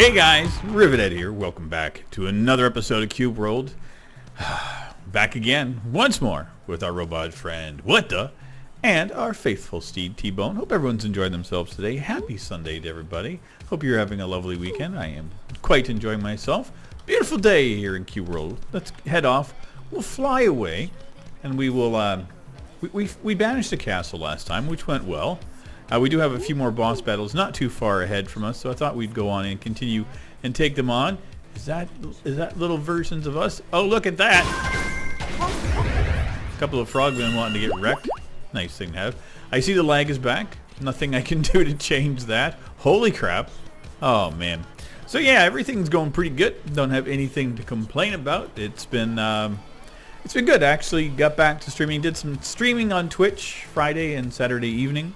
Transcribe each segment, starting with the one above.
Hey guys, Rivet here. Welcome back to another episode of Cube World. Back again, once more, with our robot friend, What the? And our faithful steed, T-Bone. Hope everyone's enjoying themselves today. Happy Sunday to everybody. Hope you're having a lovely weekend. I am quite enjoying myself. Beautiful day here in Cube World. Let's head off. We'll fly away, and we will, we banished the castle last time, which went well. We do have a few more boss battles not too far ahead from us, so I thought we'd go on and continue and take them on. Is that little versions of us? Oh, look at that! A couple of frogmen wanting to get wrecked. Nice thing to have. I see the lag is back. Nothing I can do to change that. Holy crap. Oh, man. So yeah, everything's going pretty good. Don't have anything to complain about. It's been good. I actually got back to streaming. Did some streaming on Twitch Friday and Saturday evening.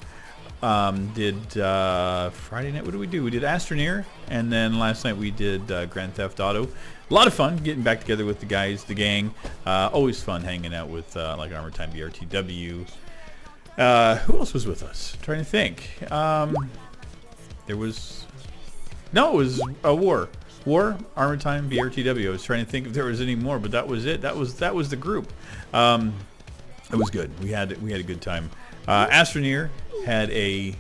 Did Friday night, what did we do? We did Astroneer, and then last night we did Grand Theft Auto. A lot of fun getting back together with the guys, the gang. Always fun hanging out with like Armor Time BRTW. Who else was with us? I'm trying to think. There was... No, it was a War, Armor Time BRTW. I was trying to think if there was any more, but that was it. That was the group. It was good. We had a good time. Astroneer had a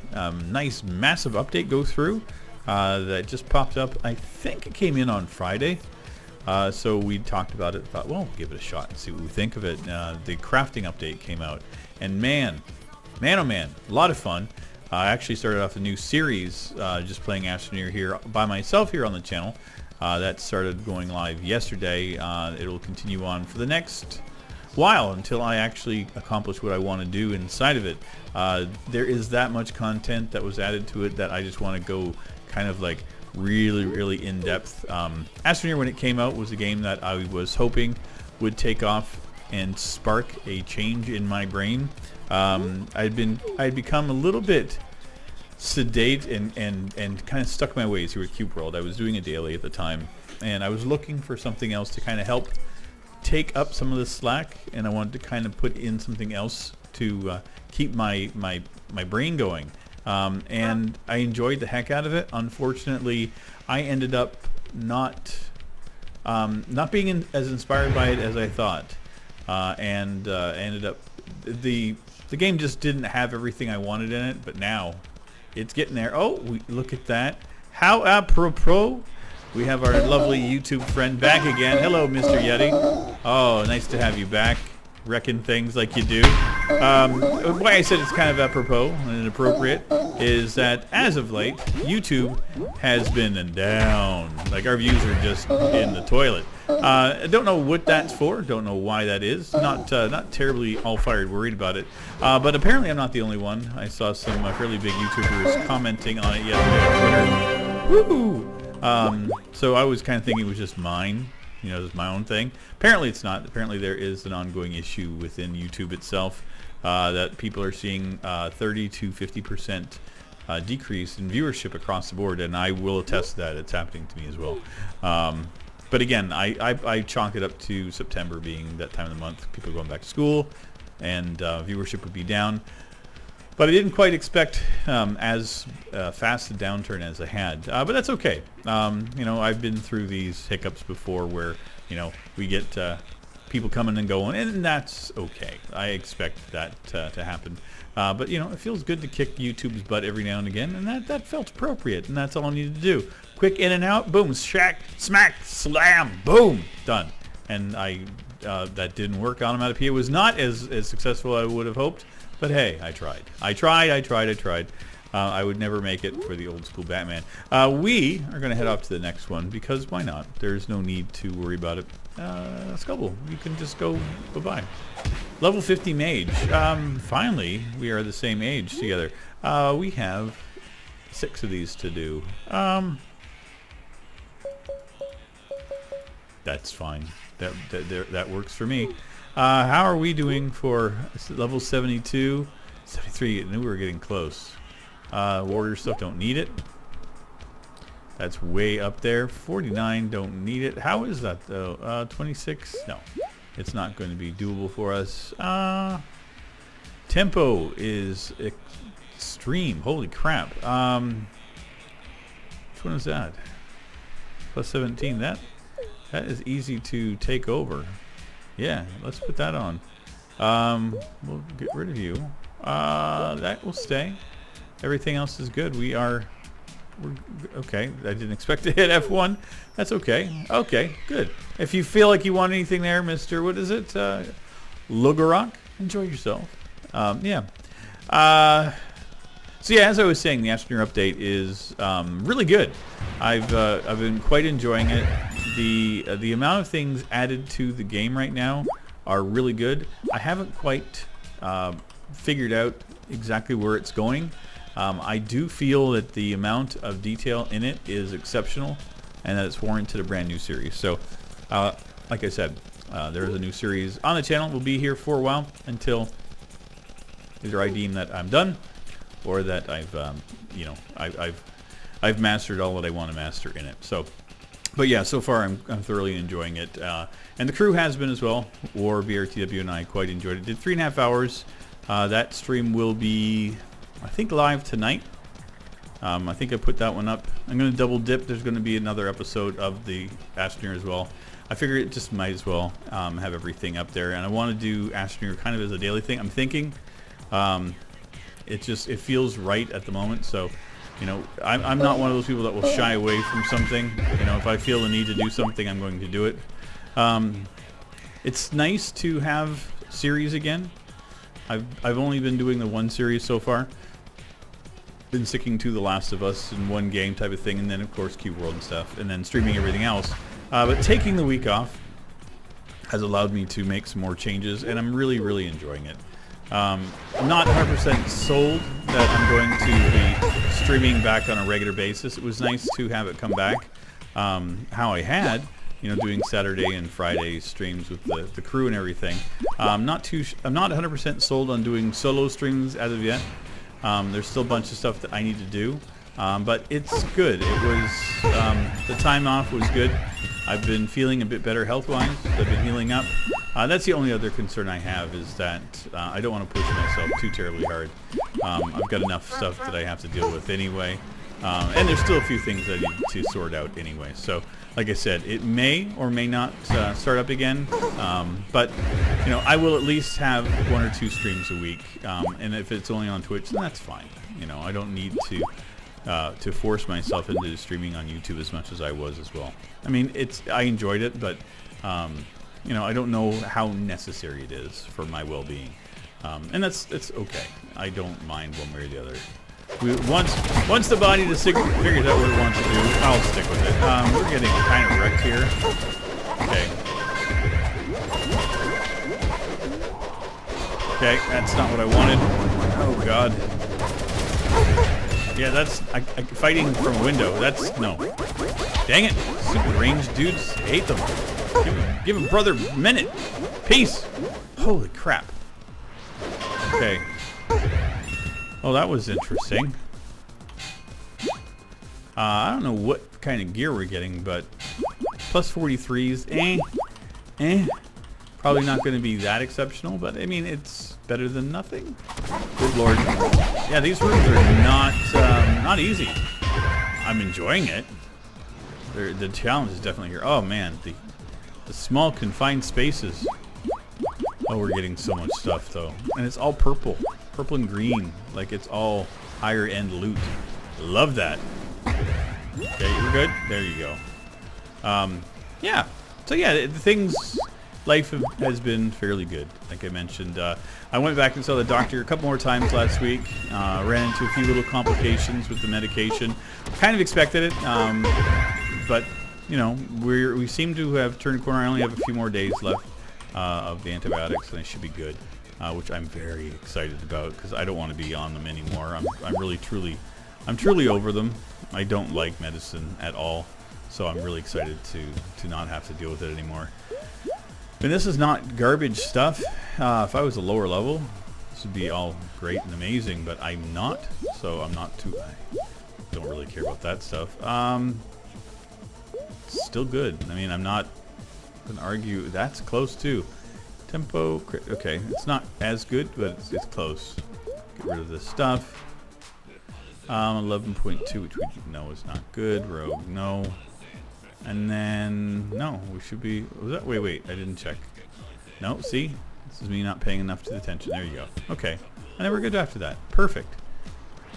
nice massive update go through that just popped up. I think it came in on Friday, so we talked about it. Thought, well, give it a shot and see what we think of it. The crafting update came out, and man, oh man, a lot of fun. I actually started off a new series just playing Astroneer here by myself here on the channel. That started going live yesterday. It'll continue on for the next while until I actually accomplish what I want to do inside of it. There is that much content that was added to it that I just want to go kind of like really in depth. Astroneer, when it came out, was a game that I was hoping would take off and spark a change in my brain. I'd become a little bit sedate and kind of stuck my ways here at Cube World. I was doing a daily at the time, and I was looking for something else to kind of help take up some of the slack, and I wanted to kind of put in something else to keep my brain going, and I enjoyed the heck out of it. Unfortunately, I ended up not being as inspired by it as I thought, and ended up the game just didn't have everything I wanted in it. But now it's getting there. Oh, look at that! How apropos! We have our lovely YouTube friend back again. Hello, Mr. Yeti. Oh, nice to have you back, wrecking things like you do. Why I said it's kind of apropos and inappropriate is that as of late, YouTube has been down. Like, our views are just in the toilet. I don't know what that's for. Don't know why that is. Not terribly all-fired worried about it. But apparently I'm not the only one. I saw some fairly big YouTubers commenting on it yesterday on Twitter. Woo! So I was kind of thinking it was just mine, you know, just my own thing. Apparently it's not. Apparently there is an ongoing issue within YouTube itself that people are seeing 30 to 50% decrease in viewership across the board, and I will attest to that. It's happening to me as well. But again, I chalk it up to September being that time of the month. People are going back to school, and viewership would be down. But I didn't quite expect as fast a downturn as I had. But that's okay. You know, I've been through these hiccups before where, you know, we get people coming and going, and that's okay. I expect that to happen. But, you know, it feels good to kick YouTube's butt every now and again, and that felt appropriate, and that's all I needed to do. Quick in and out, boom, shack, smack, slam, boom, done. And that didn't work. Onomatopoeia was not as successful as I would have hoped. But hey, I tried. I would never make it for the old school Batman. We are going to head off to the next one, because why not? There's no need to worry about it. Scubble, you can just go bye-bye. Level 50 Mage. Finally, we are the same age together. We have 6 of these to do. That's fine. That works for me. How are we doing for level 72? 73, I knew we were getting close. Warrior stuff, don't need it. That's way up there. 49, don't need it. How is that though? 26, no. It's not going to be doable for us. Tempo is extreme. Holy crap. Which one is that? plus 17. That is easy to take over. Yeah, let's put that on. We'll get rid of you. That will stay. Everything else is good. We're okay. I didn't expect to hit F1. That's okay. Okay, good. If you feel like you want anything there, Mr. What is it? Lugorok? Enjoy yourself. Yeah. So yeah, as I was saying, the Astroneer update is really good. I've been quite enjoying it. The amount of things added to the game right now are really good. I haven't quite figured out exactly where it's going. I do feel that the amount of detail in it is exceptional and that it's warranted a brand new series. So, like I said, there is a new series on the channel. We'll be here for a while until either I deem that I'm done or that I've mastered all that I want to master in it. So, but yeah, so far I'm thoroughly enjoying it, and the crew has been as well. War, BRTW, and I quite enjoyed it. Did 3.5 hours. That stream will be, I think, live tonight. I think I put that one up. I'm going to double dip. There's going to be another episode of the Astroneer as well. I figure it just might as well have everything up there, and I want to do Astroneer kind of as a daily thing. I'm thinking it feels right at the moment. So, you know, I'm not one of those people that will shy away from something. You know, if I feel the need to do something, I'm going to do it. It's nice to have series again. I've only been doing the one series so far. Been sticking to The Last of Us in one game type of thing, and then of course Cube World and stuff, and then streaming everything else. But taking the week off has allowed me to make some more changes, and I'm really, really enjoying it. I'm not 100% sold that I'm going to be streaming back on a regular basis. It was nice to have it come back how I had, you know, doing Saturday and Friday streams with the crew and everything. I'm not 100% sold on doing solo streams as of yet. There's still a bunch of stuff that I need to do, but it's good. It was the time off was good. I've been feeling a bit better health-wise. I've been healing up. That's the only other concern I have, is that I don't want to push myself too terribly hard. I've got enough stuff that I have to deal with anyway, and there's still a few things I need to sort out anyway. So, like I said, it may or may not start up again, but you know, I will at least have 1 or 2 streams a week, and if it's only on Twitch, then that's fine. You know, I don't need to force myself into streaming on YouTube as much as I was as well. I mean, I enjoyed it, but you know, I don't know how necessary it is for my well-being, and it's okay. I don't mind one way or the other. Once the body figures out what it wants to do, I'll stick with it. We're getting kind of wrecked here. Okay. Okay, that's not what I wanted. Oh God. Yeah, that's fighting from a window. That's no. Dang it! Super ranged dudes, hate them. Give him brother a minute. Peace. Holy crap. Okay. Oh, that was interesting. I don't know what kind of gear we're getting, but plus 43s, probably not going to be that exceptional, but I mean, it's better than nothing. Good lord. Yeah, these rooms are not easy. I'm enjoying it. The challenge is definitely here. Oh man, the small confined spaces. Oh, we're getting so much stuff though, and it's all purple and green, like it's all higher end loot. Love that. Okay, we're good. There you go. Yeah. So yeah, life has been fairly good. Like I mentioned, I went back and saw the doctor a couple more times last week. Ran into a few little complications with the medication. Kind of expected it, but you know, we seem to have turned a corner. I only have a few more days left of the antibiotics, and I should be good, which I'm very excited about because I don't want to be on them anymore. I'm truly over them. I don't like medicine at all, so I'm really excited to not have to deal with it anymore. And this is not garbage stuff. If I was a lower level, this would be all great and amazing, but I'm not, so I don't really care about that stuff. Still good. I mean, I'm not gonna argue. That's close too. Tempo, okay, it's not as good, but it's close. Get rid of this stuff. 11.2, which we know is not good. Rogue, no. And then, no, we should be, was that, wait, I didn't check. No, see? This is me not paying enough to the attention. There you go. Okay. I never get after that. Perfect.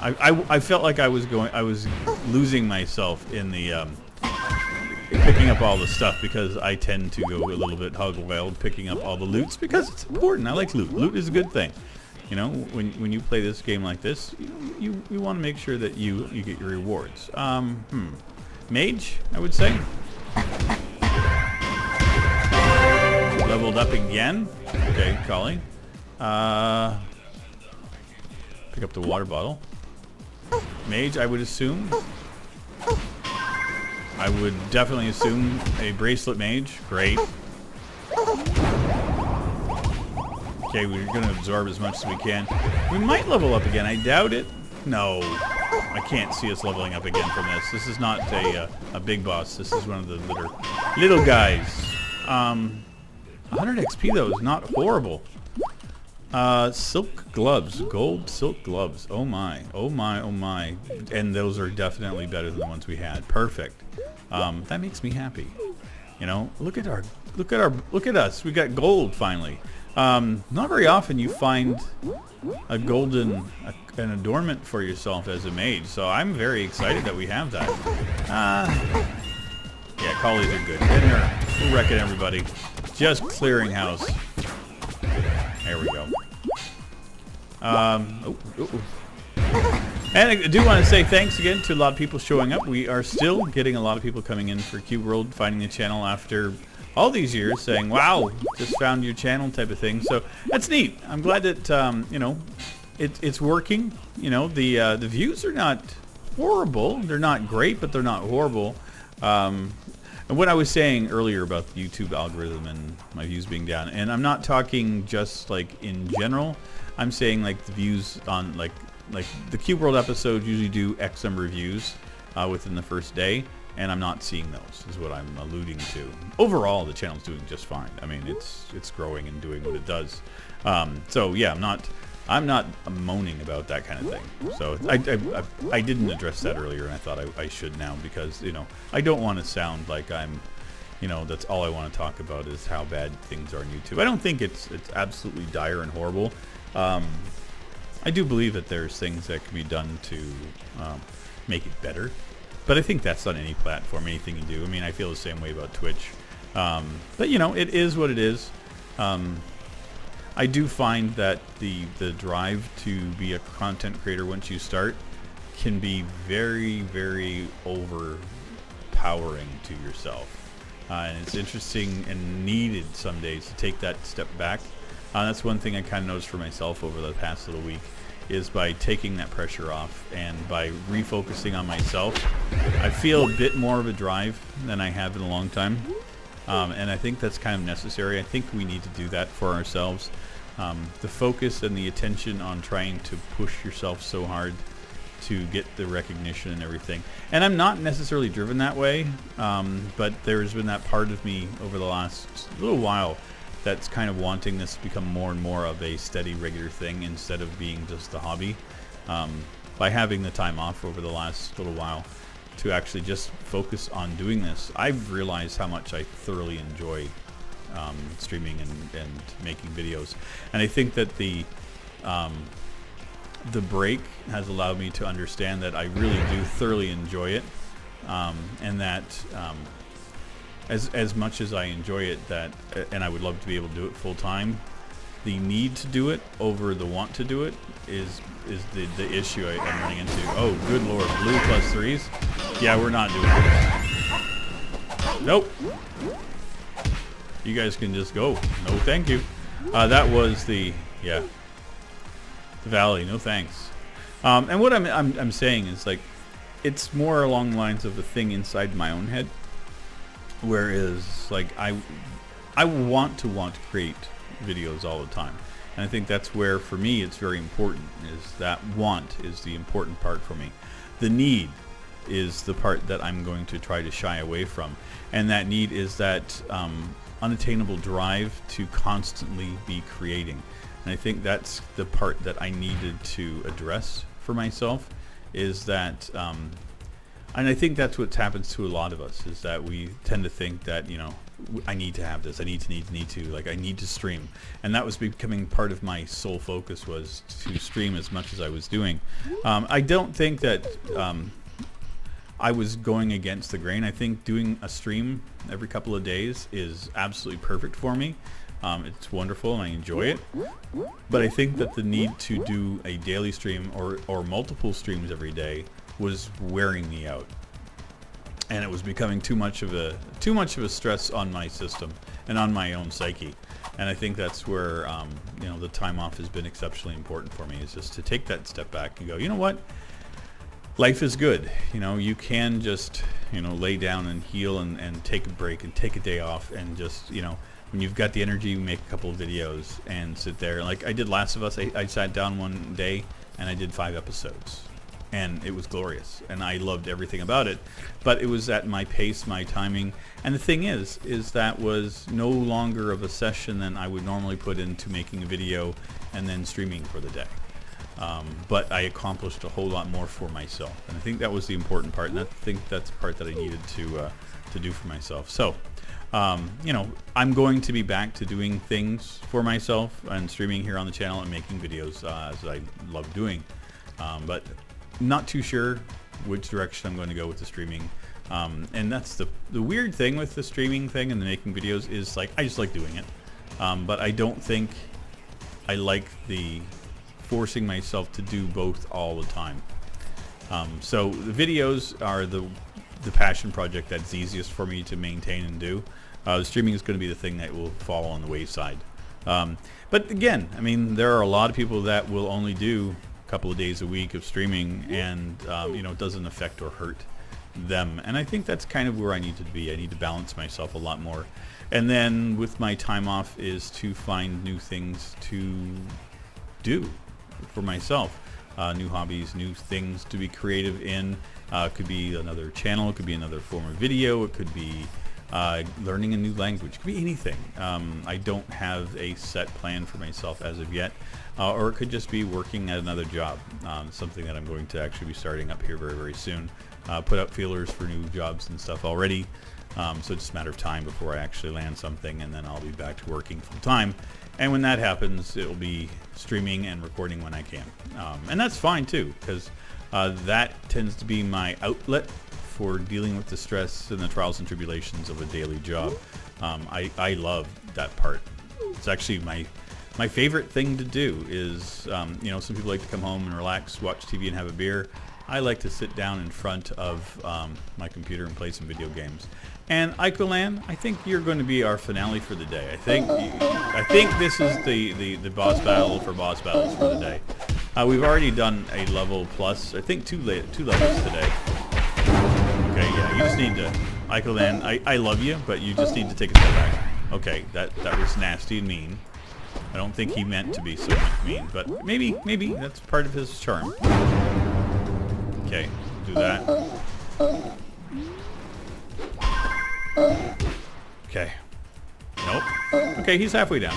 I felt like I was losing myself in the, picking up all the stuff, because I tend to go a little bit hog wild picking up all the loots because it's important. I like loot. Loot is a good thing. You know, when you play this game like this, you want to make sure that you get your rewards. Mage, I would say. Leveled up again. Okay, Collie. Pick up the water bottle. Mage, I would assume. I would definitely assume a bracelet mage. Great. Okay, we're going to absorb as much as we can. We might level up again. I doubt it. No. I can't see us leveling up again from this. This is not a big boss. This is one of the little guys. 100 XP, though, is not horrible. Silk gloves. Gold silk gloves. Oh, my. Oh, my. Oh, my. And those are definitely better than the ones we had. Perfect. That makes me happy. You know, look at us. We got gold finally. Not very often you find a golden an adornment for yourself as a mage, so I'm very excited that we have that. Yeah, collies are good. And they're wrecking everybody. Just clearing house. There we go. And I do want to say thanks again to a lot of people showing up. We are still getting a lot of people coming in for Cube World, finding the channel after all these years, saying, wow, just found your channel type of thing. So that's neat. I'm glad that, you know, it's working. You know, the views are not horrible. They're not great, but they're not horrible. And what I was saying earlier about the YouTube algorithm and my views being down, and I'm not talking just like in general. I'm saying like the views on like the Cube World episodes usually do X number of views within the first day, and I'm not seeing those, is what I'm alluding to. Overall, the channel's doing just fine. I mean, it's growing and doing what it does. So yeah, I'm not moaning about that kind of thing. So I didn't address that earlier, and I thought I should now, because, you know, I don't want to sound like I'm, you know, that's all I want to talk about is how bad things are on YouTube. I don't think it's absolutely dire and horrible. I do believe that there's things that can be done to make it better, but I think that's on any platform, anything you do. I mean, I feel the same way about Twitch, but you know, it is what it is. I do find that the drive to be a content creator once you start can be very, very overpowering to yourself, and it's interesting and needed some days to take that step back. That's one thing I kind of noticed for myself over the past little week, is by taking that pressure off and by refocusing on myself, I feel a bit more of a drive than I have in a long time. And I think that's kind of necessary. I think we need to do that for ourselves. The focus and the attention on trying to push yourself so hard to get the recognition and everything. And I'm not necessarily driven that way, but there's been that part of me over the last little while that's kind of wanting this to become more and more of a steady, regular thing instead of being just a hobby. By having the time off over the last little while to actually just focus on doing this, I've realized how much I thoroughly enjoy streaming and making videos. And I think that the break has allowed me to understand that I really do thoroughly enjoy it, and that as much as I enjoy it, that and I would love to be able to do it full time, the need to do it over the want to do it is the issue I'm running into. Oh, good lord, blue +3s? Yeah, we're not doing this. Nope. You guys can just go. No, thank you. That was the valley. No thanks. And what I'm saying is, like, it's more along the lines of the thing inside my own head. Whereas, like, I want to create videos all the time, and I think that's where, for me, it's very important. Is that want is the important part for me. The need is the part that I'm going to try to shy away from, and that need is that unattainable drive to constantly be creating. And I think that's the part that I needed to address for myself. Is that And I think that's what happens to a lot of us, is that we tend to think that, you know, I need to have this, I need to, like, I need to stream. And that was becoming part of my sole focus, was to stream as much as I was doing. I don't think that I was going against the grain. I think doing a stream every couple of days is absolutely perfect for me. It's wonderful and I enjoy it. But I think that the need to do a daily stream or multiple streams every day was wearing me out, and it was becoming too much of a stress on my system and on my own psyche. And I think that's where you know, the time off has been exceptionally important for me, is just to take that step back and go, you know what, life is good. You know, you can just, you know, lay down and heal and take a break and take a day off, and just, you know, when you've got the energy, make a couple of videos and sit there. Like I did Last of Us, I sat down one day and I did 5 episodes. And it was glorious, and I loved everything about it, but it was at my pace, my timing. And the thing is that was no longer of a session than I would normally put into making a video and then streaming for the day. But I accomplished a whole lot more for myself, and I think that was the important part, and I think that's the part that I needed to do for myself. So, you know, I'm going to be back to doing things for myself and streaming here on the channel and making videos as I love doing, but not too sure which direction I'm going to go with the streaming. And that's the weird thing with the streaming thing and the making videos, is like, I just like doing it. But I don't think I like the forcing myself to do both all the time. So the videos are the passion project that's easiest for me to maintain and do. The streaming is going to be the thing that will fall on the wayside. But again, I mean, there are a lot of people that will only do couple of days a week of streaming, and you know, it doesn't affect or hurt them. And I think that's kind of where I need to be. I need to balance myself a lot more, and then with my time off is to find new things to do for myself, new hobbies, new things to be creative in. It could be another channel, it could be another form of video, it could be learning a new language, it could be anything. I don't have a set plan for myself as of yet. Or it could just be working at another job, something that I'm going to actually be starting up here very, very soon. Put up feelers for new jobs and stuff already, so it's just a matter of time before I actually land something, and then I'll be back to working full time. And when that happens, it will be streaming and recording when I can. And that's fine too, because that tends to be my outlet for dealing with the stress and the trials and tribulations of a daily job. I love that part. It's actually my favorite thing to do. Is, you know, some people like to come home and relax, watch TV and have a beer. I like to sit down in front of my computer and play some video games. And Icolan, I think you're going to be our finale for the day. I think this is the boss battle for boss battles for the day. We've already done a level plus, I think two levels today. Okay, yeah, you just need to, Icolan, I love you, but you just need to take a step back. Okay, that was nasty and mean. I don't think he meant to be so mean, but maybe that's part of his charm. Okay, do that. Okay. Nope. Okay, he's halfway down.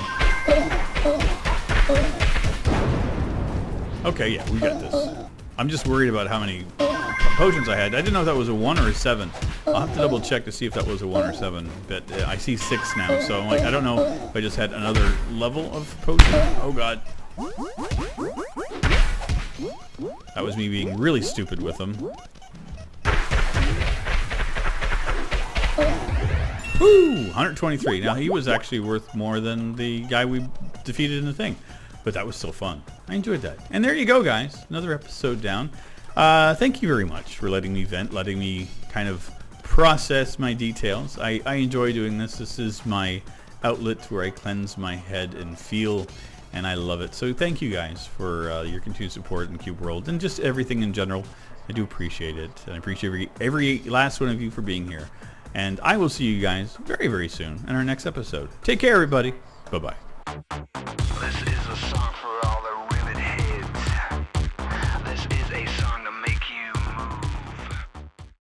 Okay, yeah, we got this. I'm just worried about how many potions I had. I didn't know if that was a 1 or a 7. I'll have to double check to see if that was a 1 or 7. But I see 6 now, so I'm like, I don't know if I just had another level of potion. Oh god. That was me being really stupid with them. Woo! 123. Now he was actually worth more than the guy we defeated in the thing. But that was still fun. I enjoyed that. And there you go, guys. Another episode down. Thank you very much for letting me vent, letting me kind of process my details. I enjoy doing this. This is my outlet where I cleanse my head and feel, and I love it. So thank you guys for your continued support in Cube World and just everything in general. I do appreciate it. And I appreciate every last one of you for being here. And I will see you guys very, very soon in our next episode. Take care, everybody. Bye-bye.